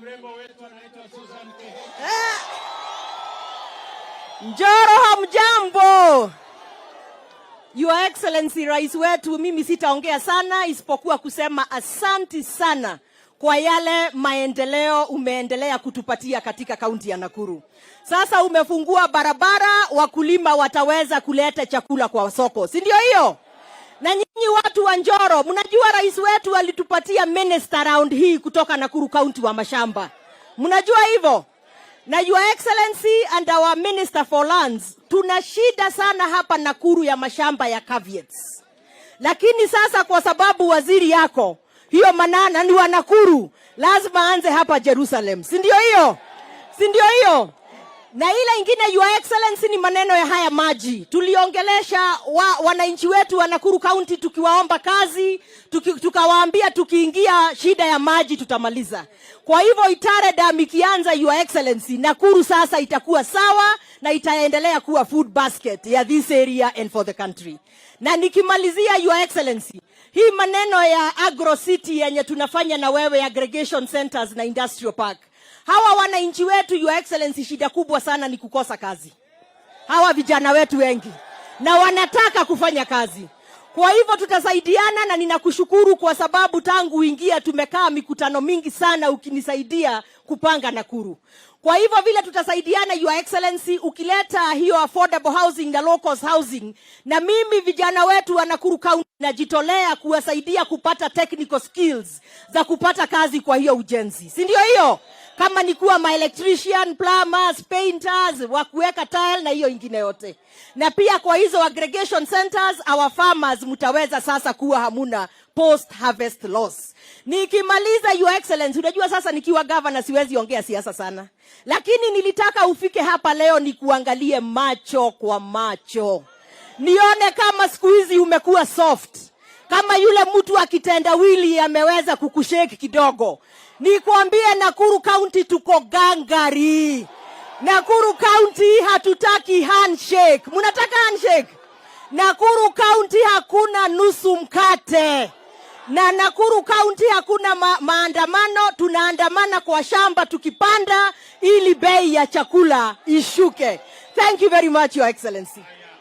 mrembo wetu anaitwa Susan Kihika. Njoro hamjambo. Your Excellency Rais wetu, mimi sitaongea sana isipokuwa kusema asanti sana kwa yale maendeleo umeendelea kutupatia katika kaunti ya Nakuru. Sasa umefungua barabara, wakulima wataweza kuleta chakula kwa soko. Si ndio hiyo? Na nyinyi watu wa Njoro, mnajua rais wetu alitupatia minister round hii kutoka Nakuru County wa mashamba. Mnajua hivyo? Na Your Excellency and our Minister for Lands, tuna shida sana hapa Nakuru ya mashamba ya caveats. Lakini sasa kwa sababu waziri yako, hiyo manana ni wa Nakuru, lazima anze hapa Jerusalem. Si ndio hiyo? Si ndio hiyo? Na ile ingine Your Excellency ni maneno ya haya maji. Tuliongelesha wananchi wetu wa Nakuru County tukiwaomba kazi, tukawaambia tukiingia shida ya maji tutamaliza. Kwa hivyo Itare Dam ikianza Your Excellency, Nakuru sasa itakuwa sawa na itaendelea kuwa food basket ya this area and for the country. Na nikimalizia Your Excellency, hii maneno ya agro city yenye tunafanya na wewe, aggregation centers na industrial park. Hawa wananchi wetu Your Excellency, shida kubwa sana ni kukosa kazi. Hawa vijana wetu wengi na wanataka kufanya kazi. Kwa hivyo tutasaidiana, na ninakushukuru kwa sababu tangu uingia tumekaa mikutano mingi sana ukinisaidia kupanga Nakuru. Kwa hivyo vile tutasaidiana Your Excellency, ukileta hiyo affordable housing na low cost housing, na mimi vijana wetu wa Nakuru County najitolea kuwasaidia kupata technical skills za kupata kazi kwa hiyo ujenzi. Si ndio hiyo? Kama ni kuwa electrician, plumbers, painters, wa kuweka tile na hiyo ingine yote. Na pia kwa hizo aggregation centers, our farmers mutaweza sasa kuwa hamuna post harvest loss. Nikimaliza Your Excellency, unajua sasa nikiwa governor siwezi ongea siasa sana. Lakini nilitaka ufike hapa leo ni kuangalie macho kwa macho. Nione kama siku hizi umekuwa soft. Kama yule mtu akitendawili ameweza kukushake kidogo. Nikwambie Nakuru County tuko gangari. Nakuru County hatutaki handshake. Munataka handshake? Nakuru County hakuna nusu mkate. Na Nakuru County hakuna maandamano, tunaandamana kwa shamba tukipanda ili bei ya chakula ishuke. Thank you very much, Your Excellency.